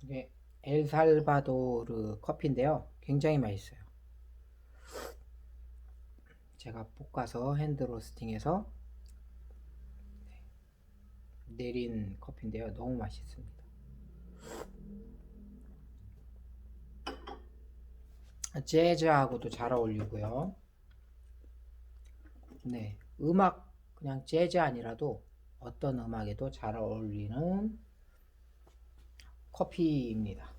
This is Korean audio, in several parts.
이게 엘살바도르 커피인데요. 굉장히 맛있어요. 제가 볶아서 핸드 로스팅해서 내린 커피인데요. 너무 맛있습니다. 재즈하고도 잘 어울리고요. 네, 음악 그냥 재즈 아니라도 어떤 음악에도 잘 어울리는 커피입니다.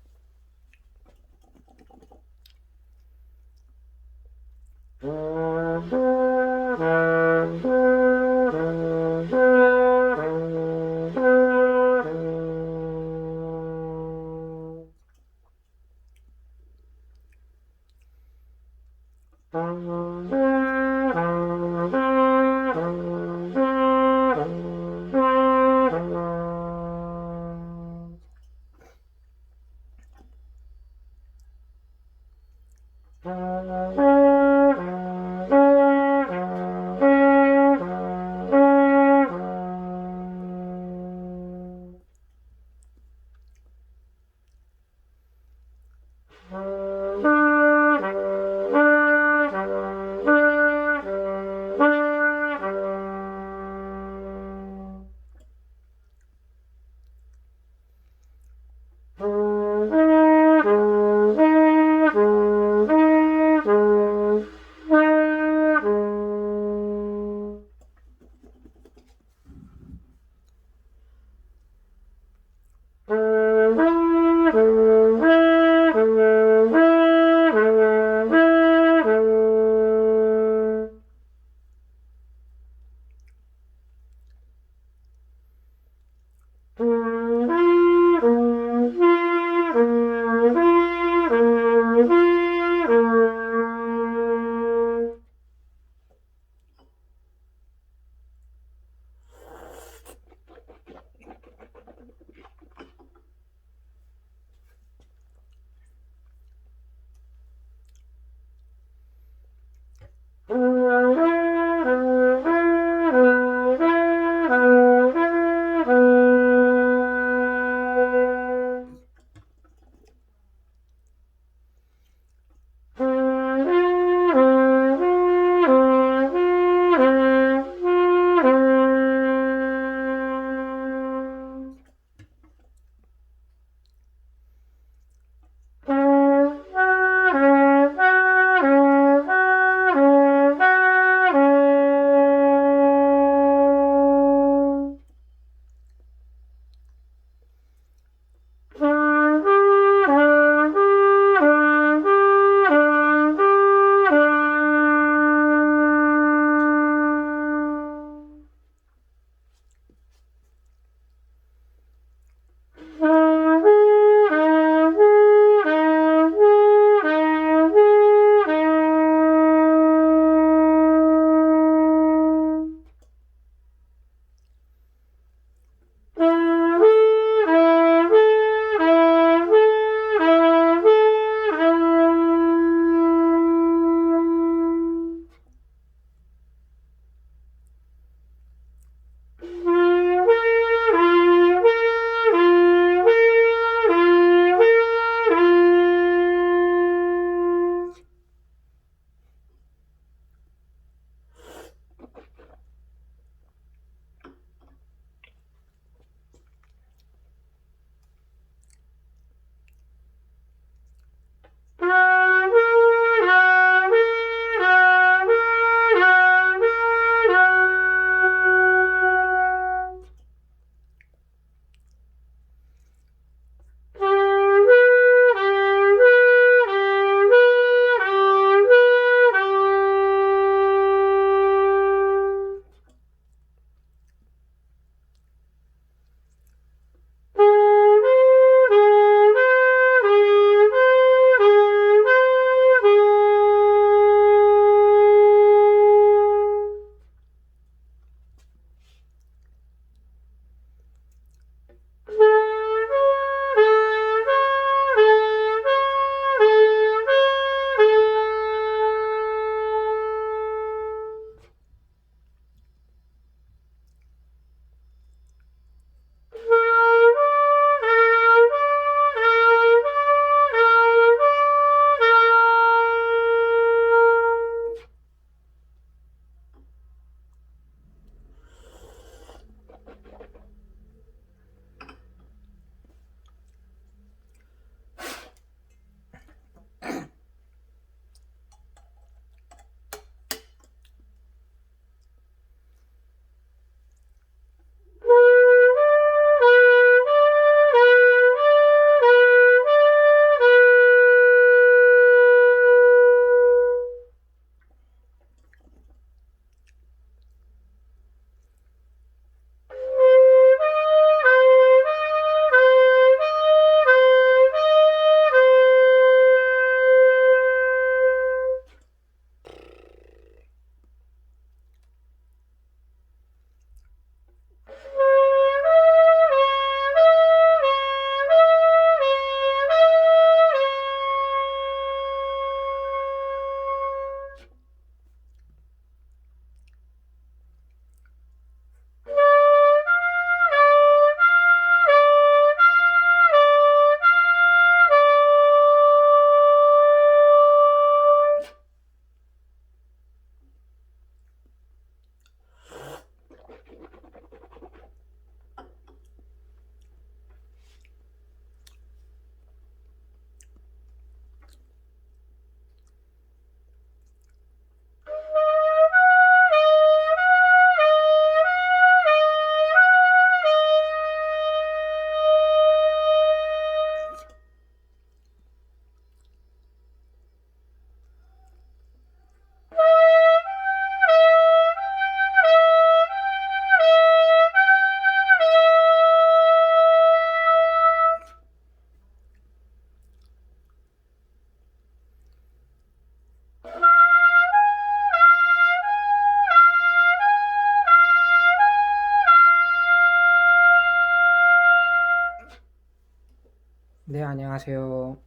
네, 안녕하세요.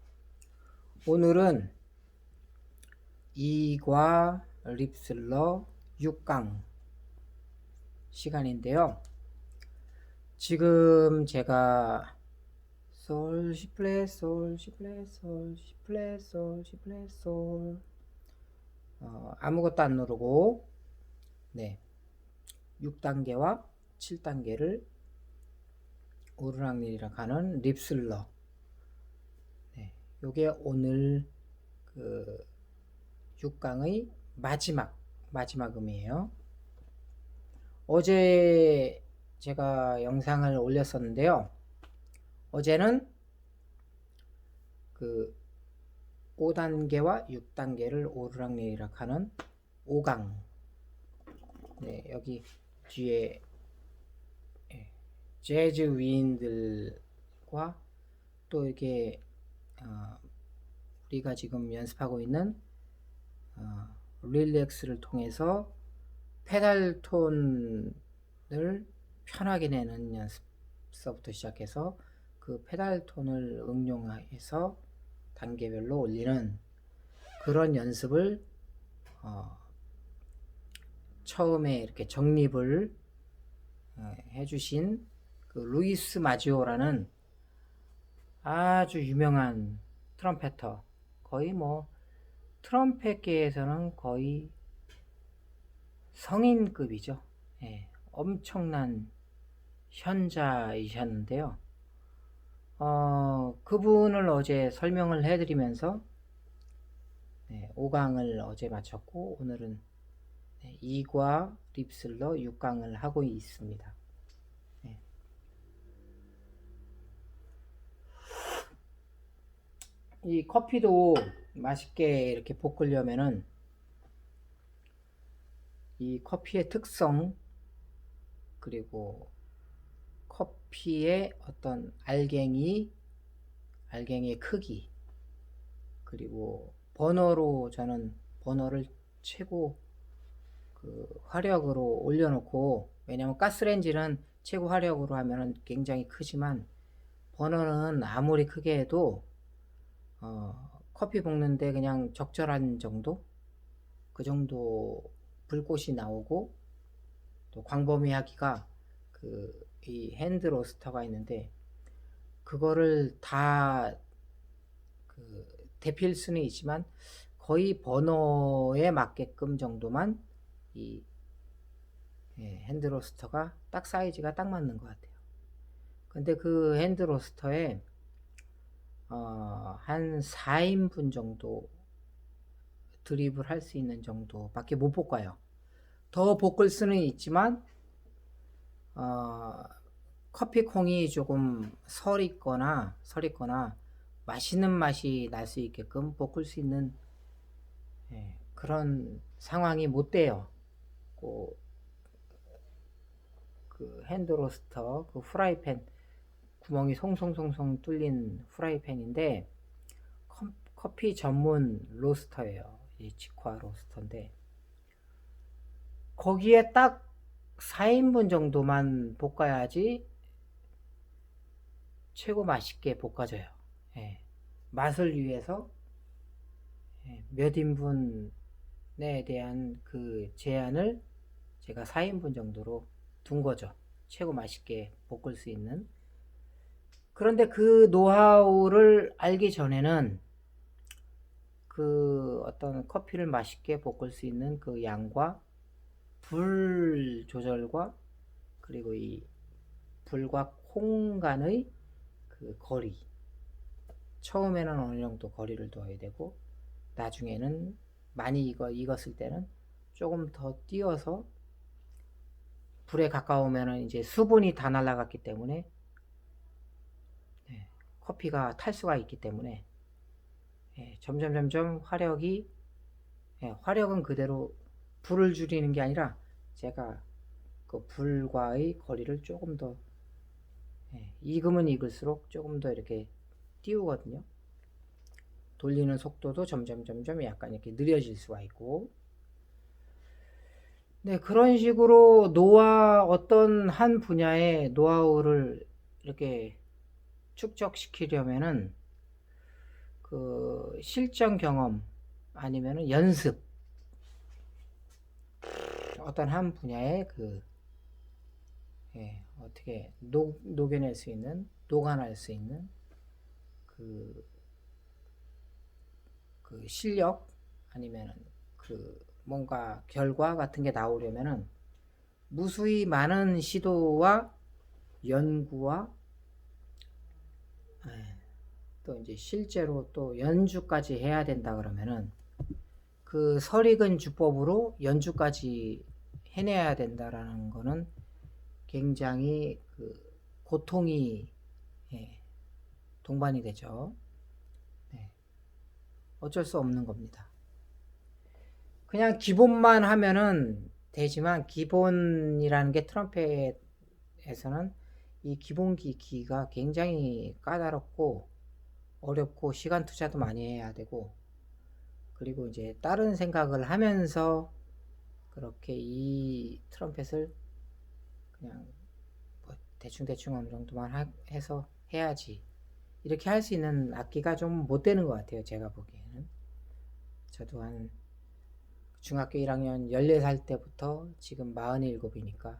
오늘은 이과 립슬러 6강 시간인데요. 지금 제가 솔, 시플랫, 솔, 시플랫, 솔, 시플랫, 솔, 시플랫, 솔 아무것도 안 누르고 6단계와 7단계를 오르락내리락 하는 립슬러, 요게 오늘 그 6강의 마지막 음이에요. 어제 제가 영상을 올렸었는데요. 어제는 그 5단계와 6단계를 오르락내리락 하는 5강. 여기 뒤에 재즈 위인들과 또 이렇게 우리가 지금 연습하고 있는 릴렉스를 통해서 페달 톤을 편하게 내는 연습서부터 시작해서 그 페달 톤을 응용해서 단계별로 올리는 그런 연습을 처음에 이렇게 정립을 해주신 그 루이스 마지오라는 아주 유명한 트럼펫터, 거의 뭐 트럼펫계에서는 거의 성인급이죠. 엄청난 현자이셨는데요. 그분을 어제 설명을 해드리면서 5강을 어제 마쳤고 오늘은 2과 립슬러 6강을 하고 있습니다. 이 커피도 맛있게 이렇게 볶으려면은 이 커피의 특성, 그리고 커피의 어떤 알갱이의 크기, 그리고 저는 버너를 최고 그 화력으로 올려놓고, 왜냐면 가스레인지는 최고 화력으로 하면 굉장히 크지만 버너는 아무리 크게 해도 커피 볶는데 그냥 적절한 정도, 그 정도 불꽃이 나오고, 또 광범위하기가 이 핸드 로스터가 있는데 그거를 다 데필 수는 있지만 거의 버너에 맞게끔 정도만 이 핸드 로스터가 딱 사이즈가 딱 맞는 것 같아요. 근데 그 핸드 로스터에 한 4인분 정도 드립을 할 수 있는 정도밖에 못 볶아요. 더 볶을 수는 있지만 커피콩이 조금 설있거나 맛있는 맛이 날 수 있게끔 볶을 수 있는 그런 상황이 못 돼요. 그 핸드 로스터, 그 프라이팬 구멍이 송송송송 뚫린 프라이팬인데 커피 전문 로스터예요. 이 직화 로스터인데 거기에 딱 4인분 정도만 볶아야지 최고 맛있게 볶아져요. 맛을 위해서 몇 인분에 대한 그 제한을 제가 4인분 정도로 둔 거죠. 최고 맛있게 볶을 수 있는. 그런데 그 노하우를 알기 전에는 그 어떤 커피를 맛있게 볶을 수 있는 그 양과 불 조절과, 그리고 이 불과 콩 간의 그 거리, 처음에는 어느 정도 거리를 둬야 되고 나중에는 많이 익었을 때는 조금 더 띄어서, 불에 가까우면 이제 수분이 다 날아갔기 때문에 커피가 탈 수가 있기 때문에 점점 화력은 그대로, 불을 줄이는 게 아니라 제가 그 불과의 거리를 조금 더 익으면 익을수록 조금 더 이렇게 띄우거든요. 돌리는 속도도 점점 약간 이렇게 느려질 수가 있고, 그런 식으로 어떤 한 분야의 노하우를 이렇게 축적시키려면은 그 실전 경험 아니면은 연습, 어떤 한 분야의 어떻게 녹여낼 수 있는, 녹아낼 수 있는 그, 그 실력 아니면은 그 뭔가 결과 같은 게 나오려면은 무수히 많은 시도와 연구와 또 이제 실제로 또 연주까지 해야 된다 그러면은 그 설익은 주법으로 연주까지 해내야 된다라는 거는 굉장히 그 고통이 동반이 되죠. 네. 어쩔 수 없는 겁니다. 그냥 기본만 하면은 되지만 기본이라는 게 트럼펫에서는 이 기본기가 굉장히 까다롭고 어렵고 시간 투자도 많이 해야 되고, 그리고 이제 다른 생각을 하면서 그렇게 이 트럼펫을 그냥 뭐 대충 어느 정도만 해서 해야지 이렇게 할 수 있는 악기가 좀 못 되는 것 같아요. 제가 보기에는. 저도 한 중학교 1학년 14살 때부터 지금 47이니까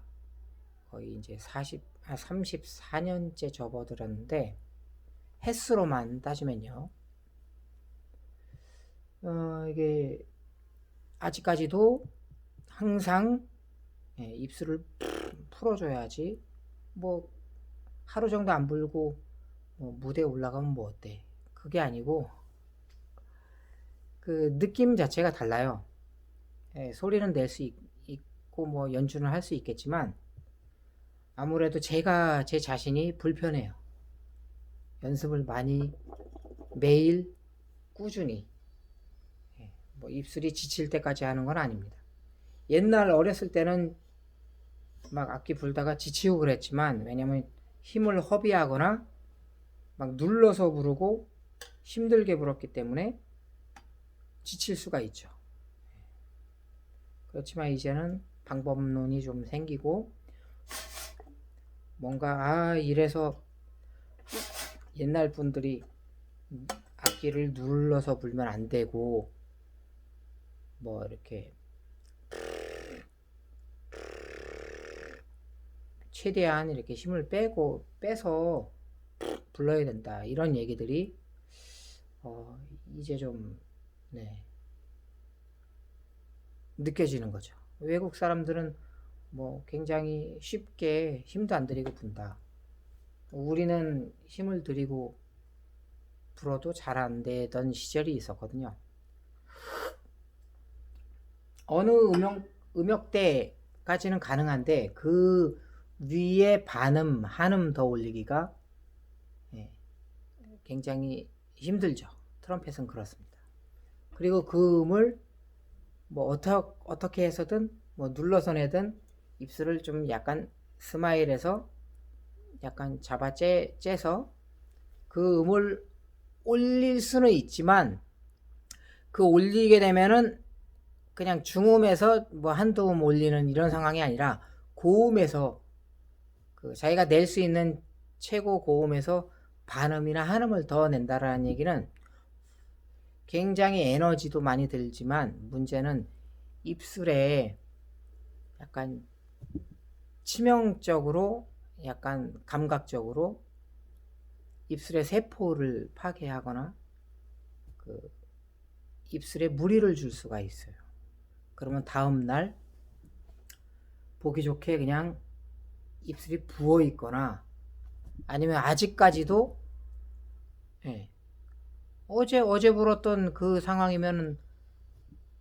거의 이제 34년째 접어들었는데, 횟수로만 따지면요. 이게 아직까지도 항상 입술을 풀어줘야지, 뭐 하루 정도 안 불고 뭐 무대에 올라가면 뭐 어때. 그게 아니고 그 느낌 자체가 달라요. 소리는 낼 수 있고 뭐 연주는 할 수 있겠지만 아무래도 제가 제 자신이 불편해요. 연습을 많이 매일 꾸준히 뭐 입술이 지칠 때까지 하는 건 아닙니다. 옛날 어렸을 때는 막 악기 불다가 지치고 그랬지만, 왜냐면 힘을 허비하거나 막 눌러서 부르고 힘들게 불었기 때문에 지칠 수가 있죠. 그렇지만 이제는 방법론이 좀 생기고, 뭔가 이래서 옛날 분들이 악기를 눌러서 불면 안 되고 뭐 이렇게 최대한 이렇게 힘을 빼서 불러야 된다, 이런 얘기들이 이제 좀 느껴지는 거죠. 외국 사람들은 뭐 굉장히 쉽게 힘도 안 들이고 분다. 우리는 힘을 들이고 불어도 잘 안 되던 시절이 있었거든요. 어느 음역대까지는 가능한데 그 위에 반음, 한음 더 올리기가 굉장히 힘들죠. 트럼펫은 그렇습니다. 그리고 그 음을 뭐 어떻게 해서든 뭐 눌러서 내든 입술을 좀 약간 스마일해서 약간 째서 그 음을 올릴 수는 있지만, 그 올리게 되면은 그냥 중음에서 뭐 한두 음 올리는 이런 상황이 아니라 고음에서 그 자기가 낼 수 있는 최고 고음에서 반음이나 한음을 더 낸다라는 얘기는 굉장히 에너지도 많이 들지만, 문제는 입술에 약간 치명적으로, 약간 감각적으로 입술의 세포를 파괴하거나 그 입술에 무리를 줄 수가 있어요. 그러면 다음날 보기 좋게 그냥 입술이 부어 있거나, 아니면 아직까지도 어제 불었던 그 상황이면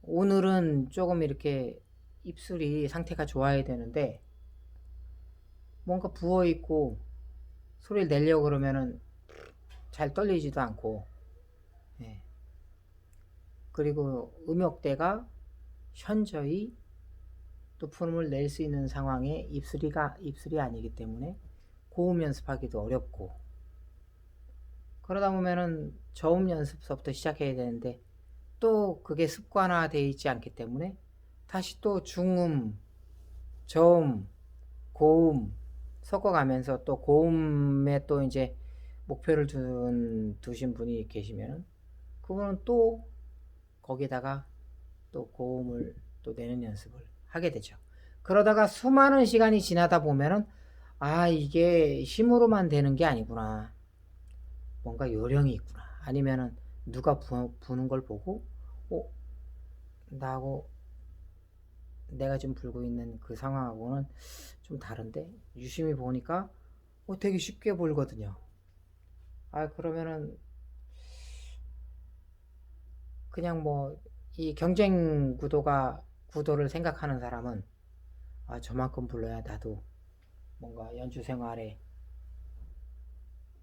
오늘은 조금 이렇게 입술이 상태가 좋아야 되는데 뭔가 부어 있고 소리를 내려고 그러면은 잘 떨리지도 않고, 그리고 음역대가 현저히 높은 음을 낼 수 있는 상황에 입술이 아니기 때문에 고음 연습하기도 어렵고, 그러다 보면은 저음 연습서부터 시작해야 되는데 또 그게 습관화되어 있지 않기 때문에 다시 또 중음, 저음, 고음 섞어가면서 또 고음에 또 이제 목표를 두신 분이 계시면 그분은 또 거기다가 또 고음을 또 내는 연습을 하게 되죠. 그러다가 수많은 시간이 지나다 보면은 아, 이게 힘으로만 되는 게 아니구나. 뭔가 요령이 있구나. 아니면은 누가 부는 걸 보고 나하고 내가 지금 불고 있는 그 상황하고는 좀 다른데 유심히 보니까 되게 쉽게 불거든요. 아, 그러면은 그냥 뭐 이 경쟁 구도를 생각하는 사람은 아, 저만큼 불러야 나도 뭔가 연주 생활에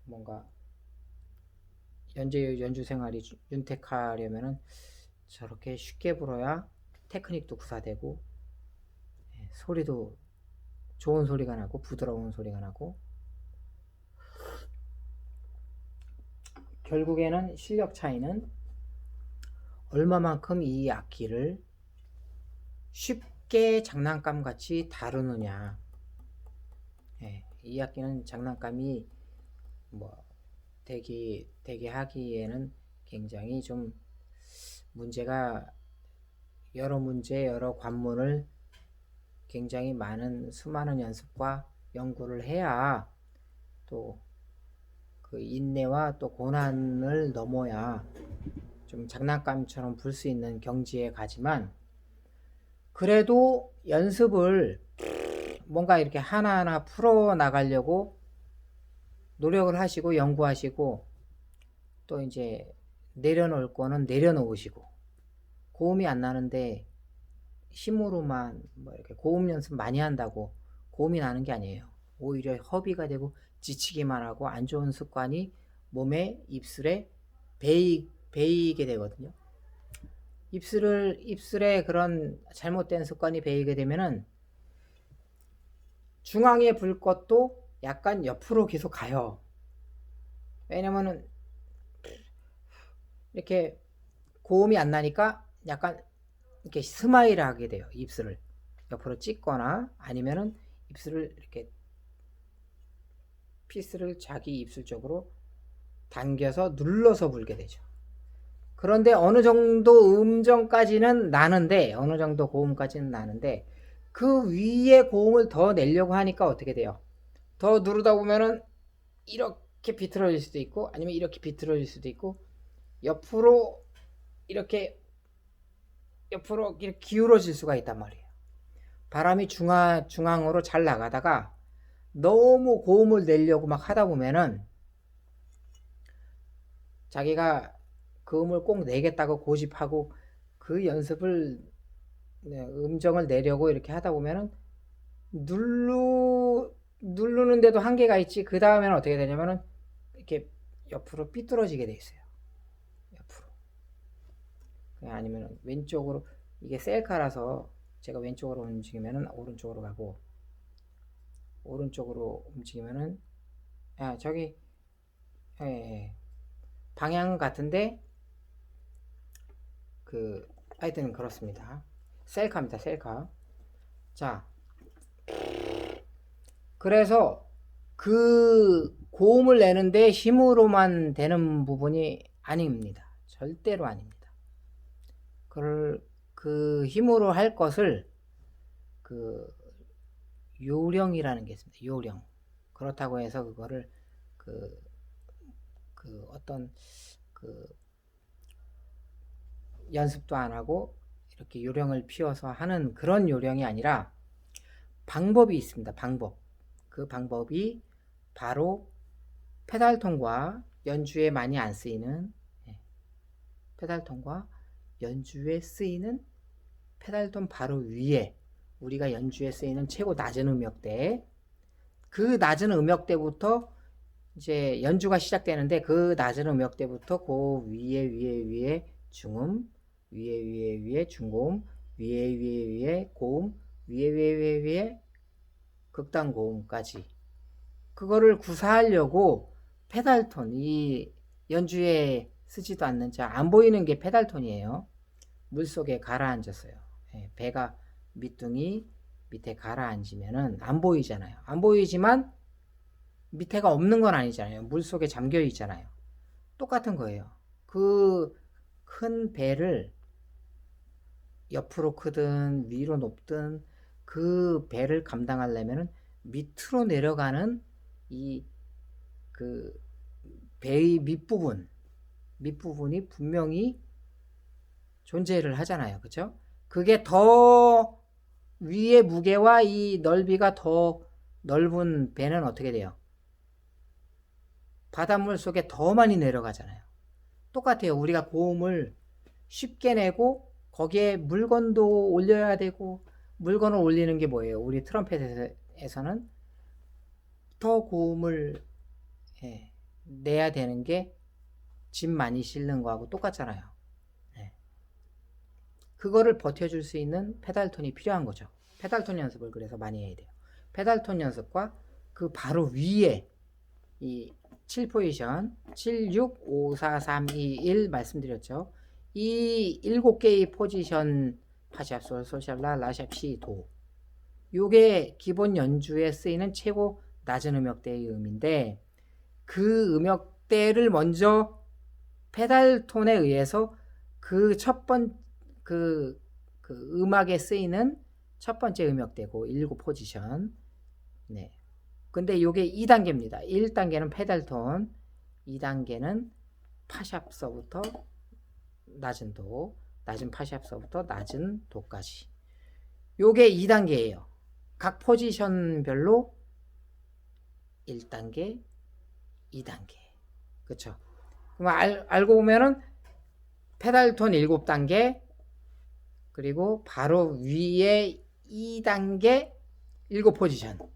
뭔가 연주 생활이 윤택하려면은 저렇게 쉽게 불어야 테크닉도 구사되고 소리도 좋은 소리가 나고 부드러운 소리가 나고 결국에는 실력 차이는 얼마만큼 이 악기를 쉽게 장난감 같이 다루느냐. 이 악기는 장난감이 뭐 되게 하기에는 굉장히 좀 문제가 여러 관문을 굉장히 수많은 연습과 연구를 해야 또 그 인내와 또 고난을 넘어야 좀 장난감처럼 불 수 있는 경지에 가지만 그래도 연습을 뭔가 이렇게 하나하나 풀어 나가려고 노력을 하시고 연구하시고 또 이제 내려놓을 거는 내려놓으시고 고음이 안 나는데 힘으로만 뭐 이렇게 고음 연습 많이 한다고 고음이 나는 게 아니에요. 오히려 허비가 되고 지치기만 하고 안 좋은 습관이 몸에 입술에 배이게 되거든요. 입술에 그런 잘못된 습관이 배이게 되면은 중앙에 불 것도 약간 옆으로 계속 가요. 왜냐면은 이렇게 고음이 안 나니까 약간 이렇게 스마일을 하게 돼요. 입술을 옆으로 찍거나 아니면은 입술을 이렇게 피스를 자기 입술 쪽으로 당겨서 눌러서 불게 되죠. 그런데 어느 정도 음정까지는 나는데 어느 정도 고음까지는 나는데 그 위에 고음을 더 내려고 하니까 어떻게 돼요? 더 누르다 보면은 이렇게 비틀어질 수도 있고 아니면 이렇게 비틀어질 수도 있고 옆으로 이렇게 기울어질 수가 있단 말이에요. 바람이 중앙으로 잘 나가다가 너무 고음을 내려고 막 하다 보면은 자기가 그 음을 꼭 내겠다고 고집하고 그 연습을 음정을 내려고 이렇게 하다 보면은 누르는데도 한계가 있지. 그 다음에는 어떻게 되냐면은 이렇게 옆으로 삐뚤어지게 돼 있어요. 옆으로. 아니면 왼쪽으로 이게 셀카라서 제가 왼쪽으로 움직이면은 오른쪽으로 가고 오른쪽으로 움직이면은 저기 방향 같은데 하여튼 그렇습니다. 셀카입니다. 셀카. 자, 그래서 그 고음을 내는데 힘으로만 되는 부분이 아닙니다. 절대로 아닙니다. 그 힘으로 할 것을 그 요령이라는 게 있습니다. 요령. 그렇다고 해서 그거를 어떤 연습도 안 하고 이렇게 요령을 피워서 하는 그런 요령이 아니라 방법이 있습니다. 그 방법이 바로 페달톤과 연주에 많이 안 쓰이는 페달톤과 연주에 쓰이는 페달톤 바로 위에 우리가 연주에 쓰이는 최고 낮은 음역대 그 낮은 음역대부터 이제 연주가 시작되는데 그 낮은 음역대부터 그 위에 중음 위에 중고음 위에 고음 위에 극단 고음까지 그거를 구사하려고 페달톤 이 연주에 쓰지도 않는 안 보이는 게 페달톤이에요. 물속에 가라앉았어요. 배가 밑둥이 밑에 가라앉으면은 안 보이잖아요. 안 보이지만 밑에가 없는 건 아니잖아요. 물 속에 잠겨 있잖아요. 똑같은 거예요. 그 큰 배를 옆으로 크든 위로 높든 그 배를 감당하려면은 밑으로 내려가는 이 그 배의 밑부분이 분명히 존재를 하잖아요. 그죠? 그게 더 위의 무게와 이 넓이가 더 넓은 배는 어떻게 돼요? 바닷물 속에 더 많이 내려가잖아요. 똑같아요. 우리가 고음을 쉽게 내고 거기에 물건도 올려야 되고, 물건을 올리는 게 뭐예요? 우리 트럼펫에서는 더 고음을 내야 되는 게 짐 많이 실는 거하고 똑같잖아요. 그거를 버텨줄 수 있는 페달톤이 필요한 거죠. 페달톤 연습을 그래서 많이 해야 돼요. 페달톤 연습과 그 바로 위에 이 7포지션 7, 6, 5, 4, 3, 2, 1 말씀드렸죠. 이 7개의 포지션 파샵, 솔, 솔샵, 라, 라샵, 시, 도, 요게 기본 연주에 쓰이는 최고 낮은 음역대의 음인데, 그 음역대를 먼저 페달톤에 의해서 그 그 음악에 쓰이는 첫 번째 음역대고 7포지션. 네. 근데 요게 2단계입니다. 1단계는 페달톤, 2단계는 파샵서부터 낮은 도, 낮은 파샵서부터 낮은 도까지. 요게 2단계예요. 각 포지션별로 1단계, 2단계. 그쵸? 그럼 알고 보면은 페달톤 7단계, 그리고 바로 위에 2단계 7포지션.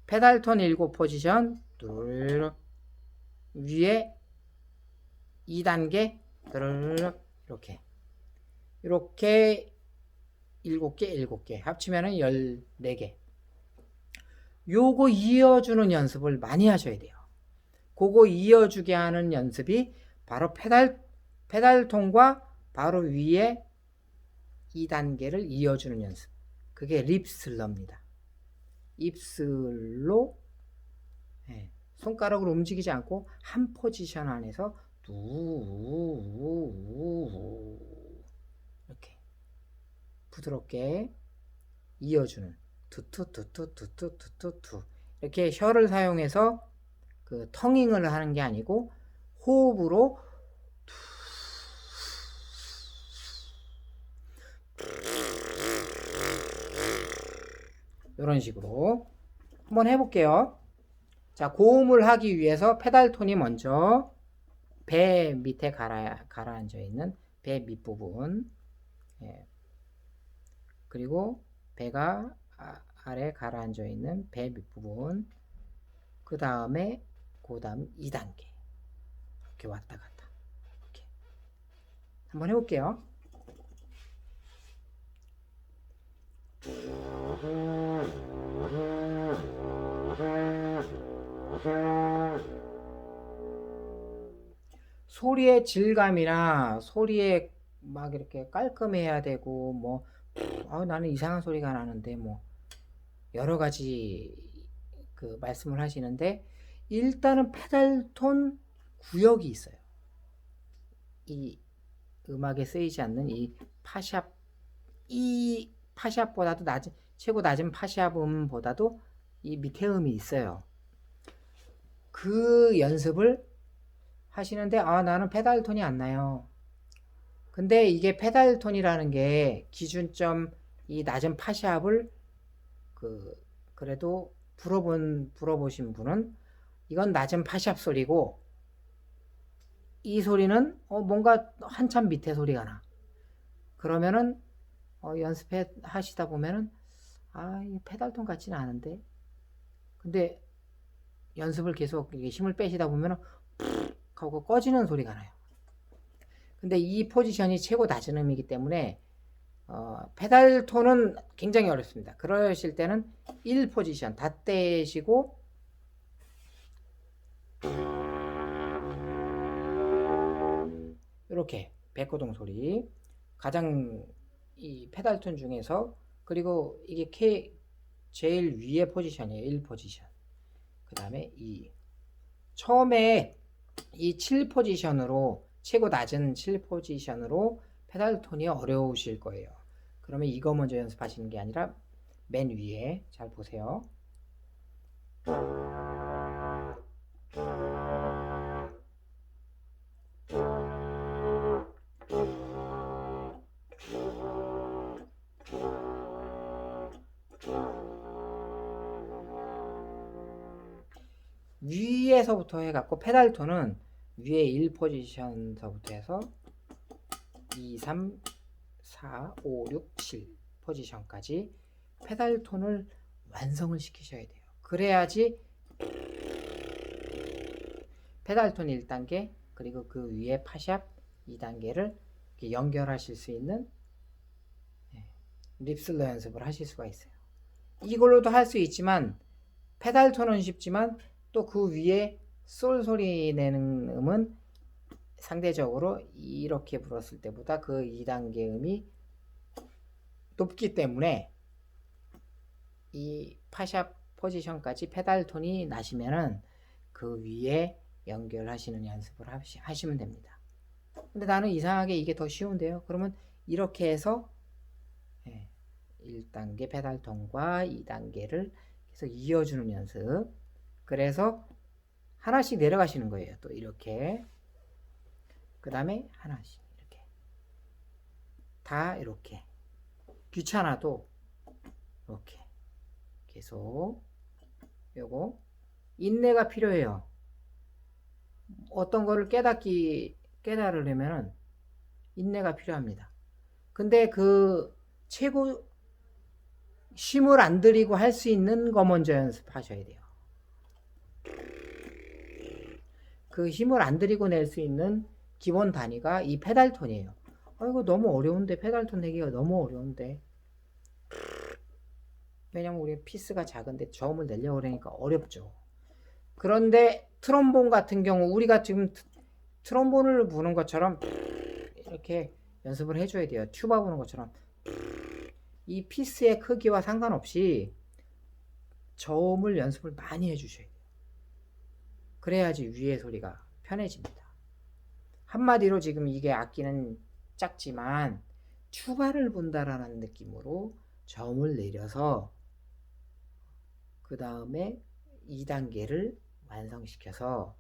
페달톤 7포지션, 위에 2단계, 이렇게. 이렇게 7개 합치면은 14개. 요거 이어주는 연습을 많이 하셔야 돼요. 그거 이어주게 하는 연습이 바로 페달톤과 바로 위에 2단계를 이어주는 연습. 그게 립슬러입니다. 입술로 손가락으로 움직이지 않고 한 포지션 안에서 이렇게 부드럽게 이어주는 투투투투투투투투 이렇게 혀를 사용해서 그 텅잉을 하는 게 아니고 호흡으로 이런 식으로 한번 해볼게요. 자, 고음을 하기 위해서 페달톤이 먼저 배 밑에 가라앉아 있는 배 밑부분, 그리고 배가 아래 가라앉아 있는 배 밑부분, 그 다음에 2단계 이렇게 왔다 갔다 이렇게 한번 해볼게요. 소리의 질감이나 소리에 막 이렇게 깔끔해야 되고 뭐 나는 이상한 소리가 나는데 뭐 여러 가지 그 말씀을 하시는데, 일단은 페달톤 구역이 있어요. 이 음악에 쓰이지 않는 이 파샵보다도 최고 낮은 파샵음보다도 이 밑에 음이 있어요. 그 연습을 하시는데 나는 페달톤이 안 나요. 근데 이게 페달톤이라는 게 기준점 이 낮은 파샵을 그래도 불어보신 분은 이건 낮은 파샵 소리고, 이 소리는 뭔가 한참 밑에 소리가 나. 그러면은 연습해 하시다 보면은 이 페달톤 같지는 않은데, 근데 연습을 계속 힘을 빼시다 보면은 푹 하고 꺼지는 소리가 나요. 근데 이 포지션이 최고 낮은 음이기 때문에 페달톤은 굉장히 어렵습니다. 그러실 때는 1포지션 다 떼시고 이렇게 백고동 소리, 가장 이 페달톤 중에서, 그리고 이게 제일 위에 포지션이에요. 1포지션. 그 다음에 2. 처음에 이 7 포지션으로, 최고 낮은 7 포지션으로 페달 톤이 어려우실 거예요. 그러면 이거 먼저 연습하시는 게 아니라 맨 위에 잘 보세요. 위에서부터 해갖고 페달 톤은 위에 1 포지션서부터 해서 2, 3, 4, 5, 6, 7 포지션까지 페달 톤을 완성을 시키셔야 돼요. 그래야지 페달 톤 1단계 그리고 그 위에 파샵 2단계를 연결하실 수 있는 립슬러 연습을 하실 수가 있어요. 이걸로도 할 수 있지만 페달 톤은 쉽지만 또 그 위에 솔 소리 내는 음은 상대적으로 이렇게 불었을 때보다 그 2단계 음이 높기 때문에 이 파샵 포지션까지 페달 톤이 나시면은 그 위에 연결하시는 연습을 하시면 됩니다. 근데 나는 이상하게 이게 더 쉬운데요. 그러면 이렇게 해서 1단계 페달 톤과 2단계를 계속 이어주는 연습. 그래서 하나씩 내려가시는 거예요. 또 이렇게. 그 다음에 하나씩 이렇게. 다 이렇게. 귀찮아도 이렇게. 계속. 요거. 인내가 필요해요. 어떤 거를 깨달으려면은 인내가 필요합니다. 근데 그 최고 힘을 안 들이고 할 수 있는 거 먼저 연습하셔야 돼요. 그 힘을 안 들이고 낼 수 있는 기본 단위가 이 페달 톤이에요. 이거 너무 어려운데, 페달 톤 내기가 너무 어려운데. 왜냐면 우리 피스가 작은데 저음을 내려고 그러니까 어렵죠. 그런데 트럼본 같은 경우 우리가 지금 트럼본을 부는 것처럼 이렇게 연습을 해줘야 돼요. 튜바 부는 것처럼 이 피스의 크기와 상관없이 저음을 연습을 많이 해주셔야 돼요. 그래야지 위의 소리가 편해집니다. 한마디로 지금 이게 악기는 작지만 튜바를 분다라는 느낌으로 저음을 내려서 그 다음에 2단계를 완성시켜서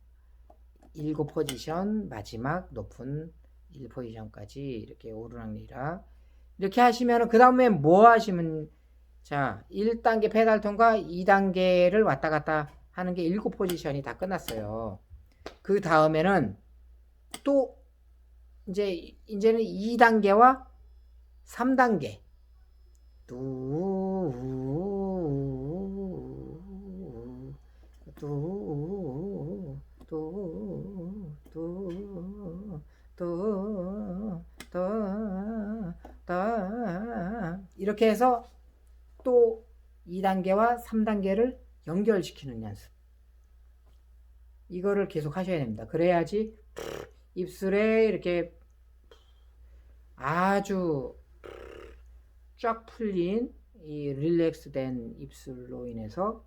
7 포지션 마지막 높은 1 포지션까지 이렇게 오르락내리락 이렇게 하시면 그 다음에 뭐 하시면 자 1단계 페달 톤과 2단계를 왔다 갔다 하는 게 7 포지션이 다 끝났어요. 그 다음에는 또 이제는 2단계와 3단계 이렇게 해서 또 2단계와 3단계를 연결시키는 연습. 이거를 계속 하셔야 됩니다. 그래야지 입술에 이렇게 아주 쫙 풀린 이 릴렉스된 입술로 인해서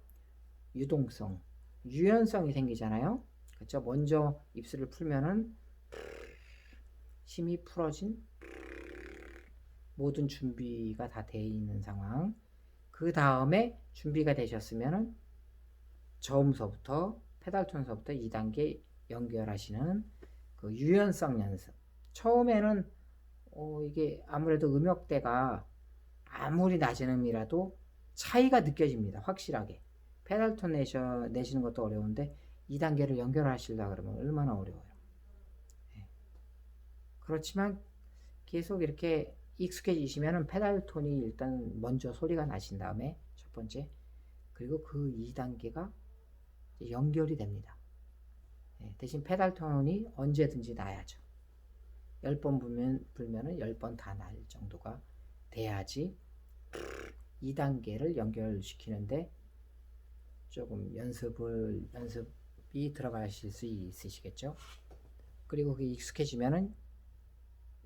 유동성, 유연성이 생기잖아요. 그렇죠? 먼저 입술을 풀면은 힘이 풀어진 모든 준비가 다 돼 있는 상황. 그 다음에 준비가 되셨으면은 저음서부터 페달톤서부터 2단계 연결하시는 그 유연성 연습. 처음에는 이게 아무래도 음역대가 아무리 낮은 음이라도 차이가 느껴집니다. 확실하게. 페달톤 내시는 것도 어려운데 2단계를 연결하시려고 그러면 얼마나 어려워요. 네. 그렇지만 계속 이렇게 익숙해지시면 페달톤이 일단 먼저 소리가 나신 다음에 첫 번째 그리고 그 2단계가 연결이 됩니다. 네. 대신 페달톤이 언제든지 나야죠. 10번 불면은 10번 다 날 정도가 돼야지 2단계를 연결시키는데 조금 연습이 들어가실 수 있으시겠죠. 그리고 그게 익숙해지면은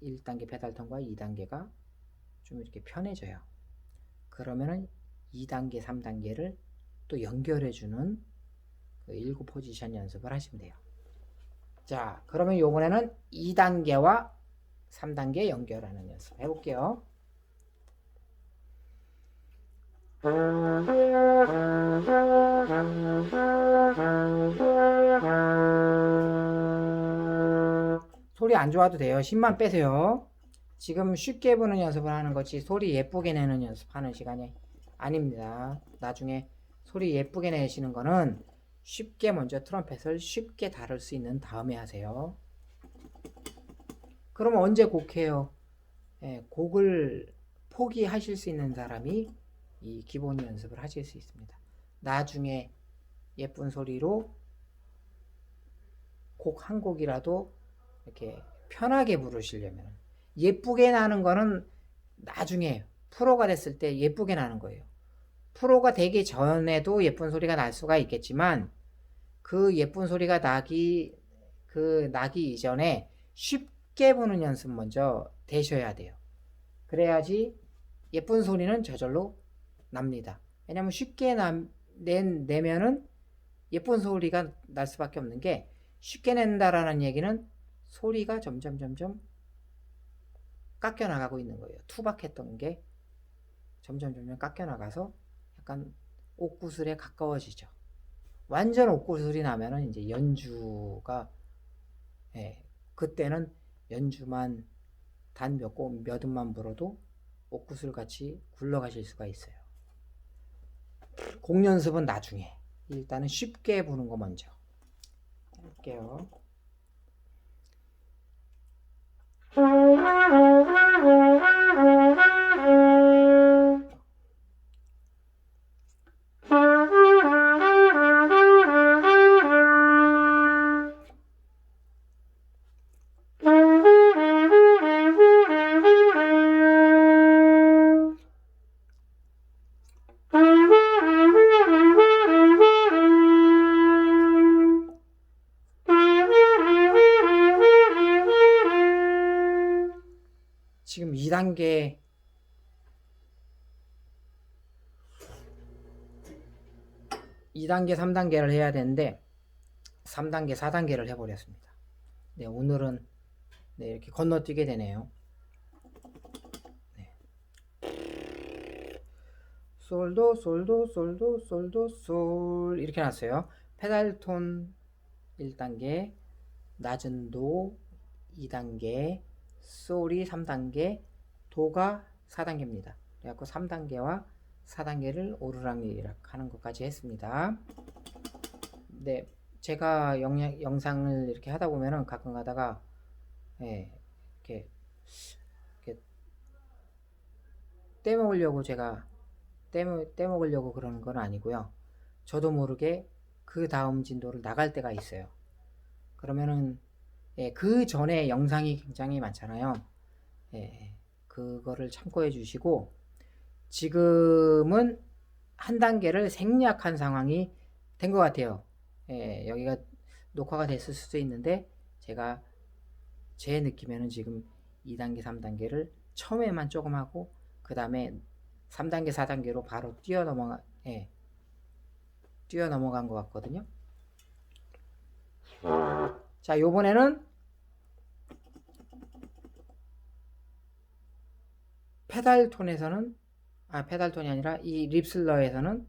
1단계 페달톤과 2단계가 좀 이렇게 편해져요. 그러면은 2단계, 3단계를 또 연결해주는 그 7포지션 연습을 하시면 돼요. 자, 그러면 요번에는 2단계와 3단계 연결하는 연습 해볼게요. 소리 안 좋아도 돼요. 힘만 빼세요. 지금 쉽게 부는 연습을 하는 거지 소리 예쁘게 내는 연습하는 시간이 아닙니다. 나중에 소리 예쁘게 내시는 거는 쉽게 먼저 트럼펫을 쉽게 다룰 수 있는 다음에 하세요. 그럼 언제 곡해요? 곡을 포기하실 수 있는 사람이 이 기본 연습을 하실 수 있습니다. 나중에 예쁜 소리로 곡 한 곡이라도 이렇게 편하게 부르시려면 예쁘게 나는 거는 나중에 프로가 됐을 때 예쁘게 나는 거예요. 프로가 되기 전에도 예쁜 소리가 날 수가 있겠지만 그 예쁜 소리가 나기 이전에 쉽게 부는 연습 먼저 되셔야 돼요. 그래야지 예쁜 소리는 저절로 납니다. 왜냐면 쉽게 내면은 예쁜 소리가 날 수밖에 없는 게 쉽게 낸다라는 얘기는 소리가 점점 깎여 나가고 있는 거예요. 투박했던 게 점점 깎여 나가서 약간 옥구슬에 가까워지죠. 완전 옥구슬이 나면은 이제 연주가 그때는 연주만 단 몇 음만 불어도 옥구슬 같이 굴러가실 수가 있어요. 곡 연습은 나중에 일단은 쉽게 부는 거 먼저 할게요. 지금 2단계 3단계를 해야 되는데 3단계, 4단계를 해버렸습니다. 네, 오늘은 이렇게 건너뛰게 되네요. 네. 솔도 솔도 솔도 솔도 솔 이렇게 놨어요. 페달톤 1단계, 낮은 도 2단계, 솔이 3단계, 도가 4단계입니다. 그래갖고 3단계와 4단계를 오르락내리락 하는 것까지 했습니다. 네, 제가 영상을 이렇게 하다 보면은 가끔 가다가 이렇게 떼먹으려고 제가 떼먹으려고 그러는 건 아니고요. 저도 모르게 그 다음 진도를 나갈 때가 있어요. 그러면은 그 전에 영상이 굉장히 많잖아요. 그거를 참고해 주시고 지금은 한 단계를 생략한 상황이 된 것 같아요. 여기가 녹화가 됐을 수도 있는데 제가 제 느낌에는 지금 2단계, 3단계를 처음에만 조금 하고 그 다음에 3단계, 4단계로 바로 뛰어넘어간 것 같거든요. 자, 요번에는 페달톤이 아니라 이 립슬러에서는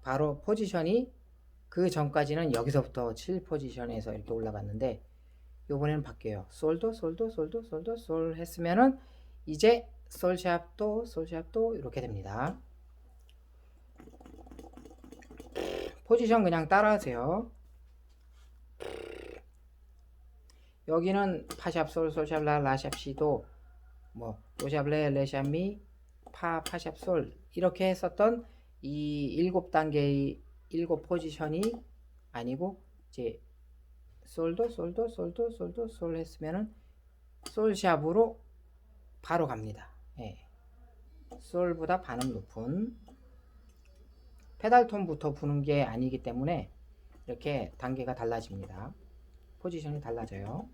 바로 포지션이 그 전까지는 여기서부터 7포지션에서 이렇게 올라갔는데 요번에는 바뀌어요. 솔도 솔도 솔도 솔도 솔 했으면은 이제 솔샵도 솔샵도 이렇게 됩니다. 포지션 그냥 따라하세요. 여기는 파샵 솔 솔샵 라 라샵 시도 뭐 도샵 레 레샵 미 파샵 솔 이렇게 했었던 이 7단계의 7포지션이 아니고 이제 솔도 솔도 솔도 솔도 솔 했으면은 솔샵으로 바로 갑니다. 솔보다 반음 높은 페달톤부터 부는 게 아니기 때문에 이렇게 단계가 달라집니다. 포지션이 달라져요.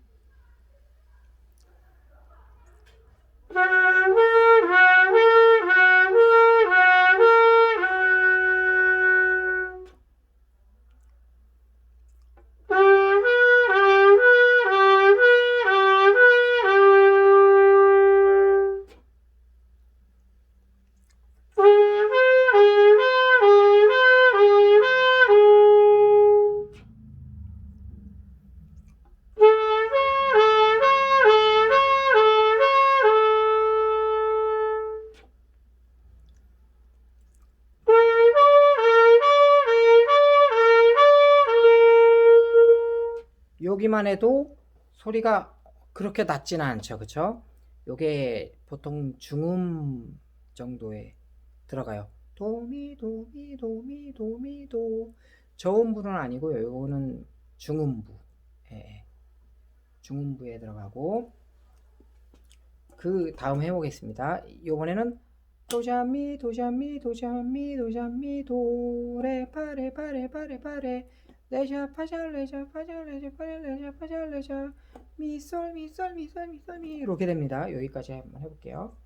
보기만 해도 소리가 그렇게 낮지는 않죠. 그쵸? 요게 보통 중음 정도에 들어가요. 도미 도미 도미 도미 도. 저음부는 아니고요. 요거는 중음부. 예, 중음부에 들어가고. 그 다음 해보겠습니다. 요번에는 도자미 도자미 도자미 도자미 도레 파레 파레 파레 파레 레자 파자 레자 파자 레자 파자 레자 파자 레자 미솔 미솔 미솔 미솔 미. 이렇게 됩니다. 여기까지 한번 해볼게요.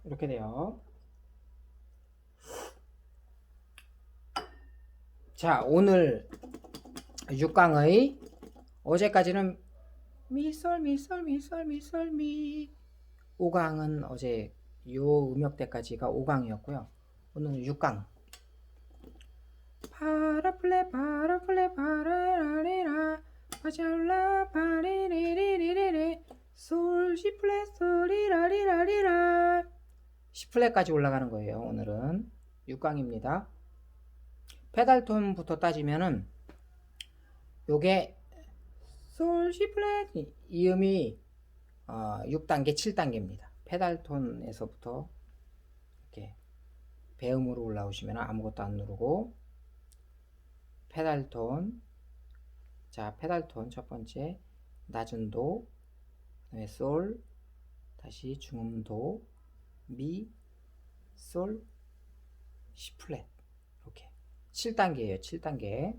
이렇게 돼요. 자, 오늘 6강의 어제까지는 미솔 미솔 미솔 미솔 미. 5강은 어제 요 음역대까지가 5강이었고요. 오늘은 6강. 파라플레 파라플레 파라라리라 파잘라 파리리리리리리 솔 시플레 솔리라리라리라. 시플레까지 올라가는 거예요. 오늘은 6강입니다. 페달톤부터 따지면은 요게 솔 시플레 이 음이 6단계 7단계입니다. 페달톤에서부터 이렇게 배음으로 올라오시면 아무것도 안 누르고 페달톤. 자, 페달톤 첫 번째 낮은 도, 그다음에 솔, 다시 중음도, 미, 솔, 시 플랫. 이렇게 7단계예요. 7단계.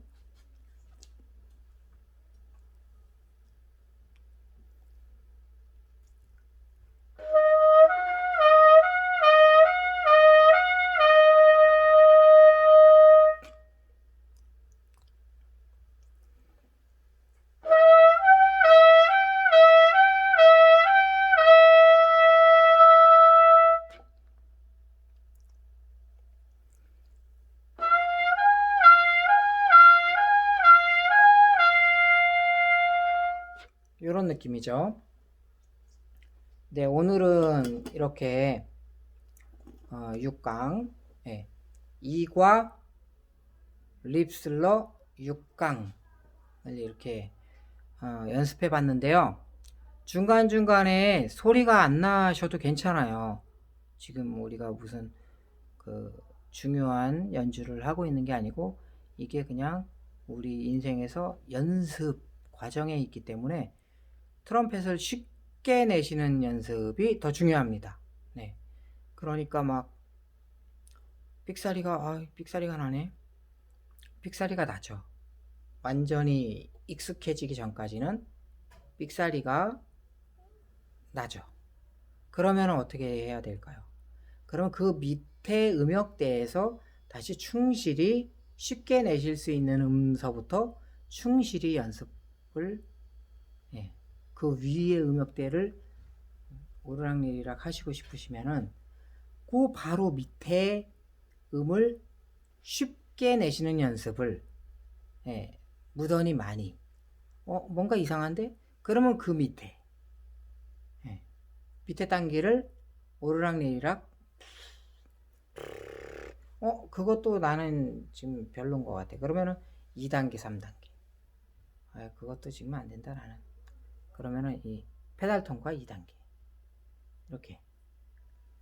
이런 느낌이죠. 네, 오늘은 이렇게 6강, 네, 2과 립슬러 6강을 이렇게 연습해 봤는데요. 중간중간에 소리가 안 나셔도 괜찮아요. 지금 우리가 무슨 그 중요한 연주를 하고 있는 게 아니고 이게 그냥 우리 인생에서 연습 과정에 있기 때문에 트럼펫을 쉽게 내시는 연습이 더 중요합니다. 네. 그러니까 막 삑사리가 나네. 삑사리가 나죠. 완전히 익숙해지기 전까지는 삑사리가 나죠. 그러면 어떻게 해야 될까요? 그럼 그 밑에 음역대에서 다시 충실히 쉽게 내실 수 있는 음서부터 충실히 연습을, 예, 그 위의 음역대를 오르락내리락 하시고 싶으시면은 그 바로 밑에 음을 쉽게 내시는 연습을, 예, 무던히 많이. 뭔가 이상한데? 그러면 그 밑에, 예, 밑에 단계를 오르락내리락. 그것도 나는 지금 별론 것 같아. 그러면은 2단계, 3단계. 그것도 지금 안 된다, 나는. 그러면은 이 페달톤과 2단계. 이렇게.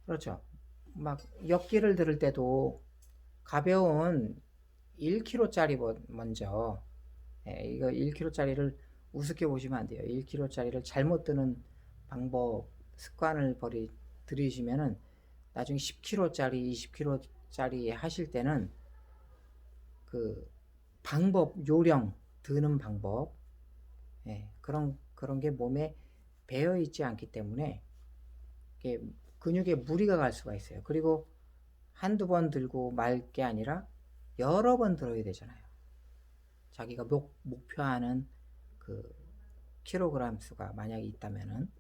그렇죠. 막 역기를 들을 때도 가벼운 1kg짜리 먼저, 이거 1kg짜리를 우습게 보시면 안 돼요. 1kg짜리를 잘못 드는 방법, 습관을 들이시면은 나중에 10kg짜리, 20kg짜리 하실 때는 그 방법, 요령, 드는 방법, 그런 게 몸에 배어 있지 않기 때문에 이게 근육에 무리가 갈 수가 있어요. 그리고 한두 번 들고 말 게 아니라 여러 번 들어야 되잖아요. 자기가 목표하는 그 킬로그램 수가 만약에 있다면은.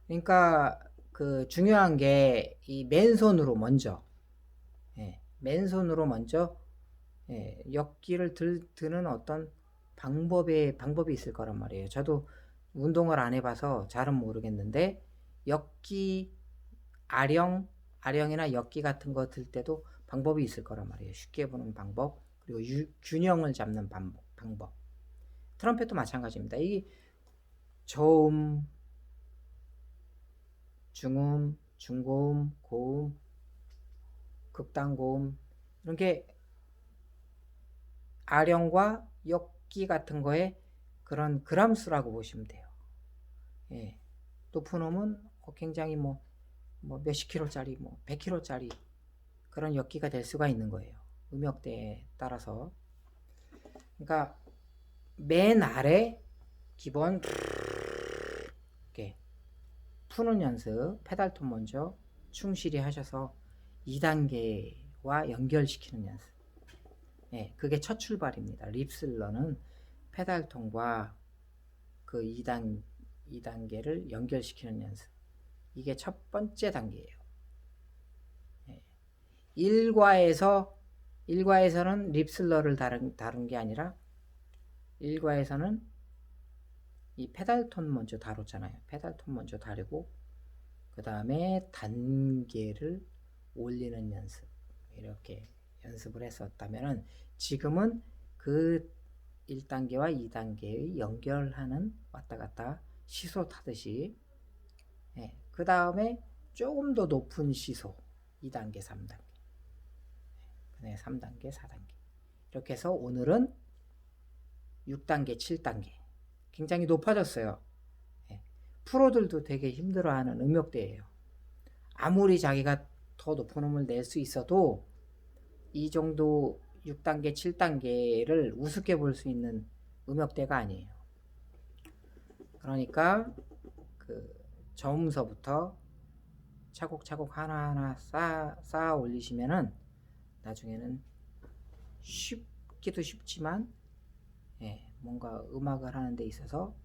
그러니까 그 중요한 게 이 맨손으로 먼저, 맨손으로 먼저 역기를 드는 어떤 방법이 있을 거란 말이에요. 저도 운동을 안 해봐서 잘은 모르겠는데, 역기, 아령이나 역기 같은 거 들 때도 방법이 있을 거란 말이에요. 쉽게 보는 방법, 그리고 균형을 잡는 방법. 트럼펫도 마찬가지입니다. 이 저음, 중음, 중고음, 고음, 극단고음, 이런 게 아령과 역기 같은 거에 그런 그람수라고 보시면 돼요. 예. 높은 음은 굉장히 뭐 몇십 킬로짜리, 100킬로짜리 그런 역기가 될 수가 있는 거예요. 음역대에 따라서. 그러니까 맨 아래 기본 이렇게 푸는 연습, 페달톤 먼저 충실히 하셔서 2단계와 연결시키는 연습. 그게 첫 출발입니다. 립슬러는 페달톤과 그 2단계를 연결시키는 연습. 이게 첫 번째 단계예요. 1과에서는 립슬러를 다룬 게 아니라 1과에서는 이 페달톤 먼저 다뤘잖아요. 페달톤 먼저 다루고 그 다음에 단계를 올리는 연습, 이렇게 연습을 했었다면 지금은 그 1단계와 2단계의 연결하는 왔다 갔다 시소 타듯이, 그 다음에 조금 더 높은 시소 2단계 3단계, 네, 3단계 4단계 이렇게 해서 오늘은 6단계 7단계 굉장히 높아졌어요. 프로들도 되게 힘들어하는 음역대예요. 아무리 자기가 더 높은 음을 낼 수 있어도 이 정도 6단계 7단계를 우습게 볼 수 있는 음역대가 아니에요. 그러니까 그 저음서부터 차곡차곡 하나하나 쌓아 올리시면은 나중에는 쉽기도 쉽지만 뭔가 음악을 하는 데 있어서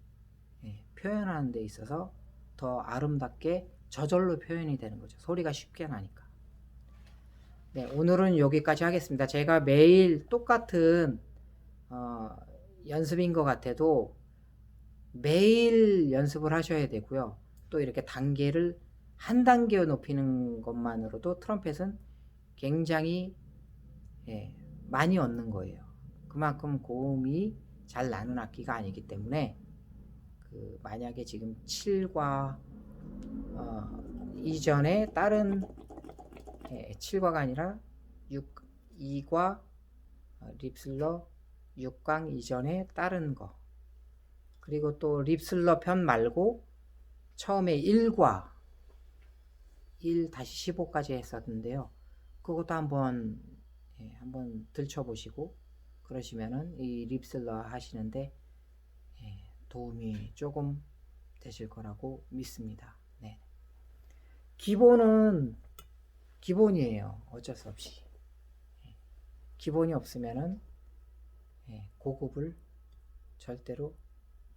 표현하는 데 있어서 더 아름답게 저절로 표현이 되는 거죠. 소리가 쉽게 나니까. 네, 오늘은 여기까지 하겠습니다. 제가 매일 똑같은 연습인 것 같아도 매일 연습을 하셔야 되고요. 또 이렇게 단계를 한 단계 높이는 것만으로도 트럼펫은 굉장히 많이 얻는 거예요. 그만큼 고음이 잘 나는 악기가 아니기 때문에 만약에 지금 7과 이전에 다른 7과가 아니라 2과 립슬러 6강 이전에 다른 거, 그리고 또 립슬러 편 말고 처음에 1과 1-15까지 했었는데요. 그것도 한번 들춰보시고 그러시면은 이 립슬러 하시는데 도움이 조금 되실 거라고 믿습니다. 네. 기본은 기본이에요. 어쩔 수 없이. 기본이 없으면은 고급을 절대로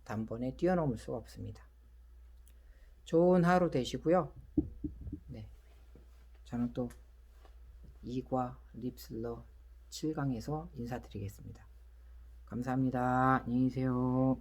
단번에 뛰어넘을 수가 없습니다. 좋은 하루 되시고요. 네. 저는 또 2과 립슬러 7강에서 인사드리겠습니다. 감사합니다. 안녕히 계세요.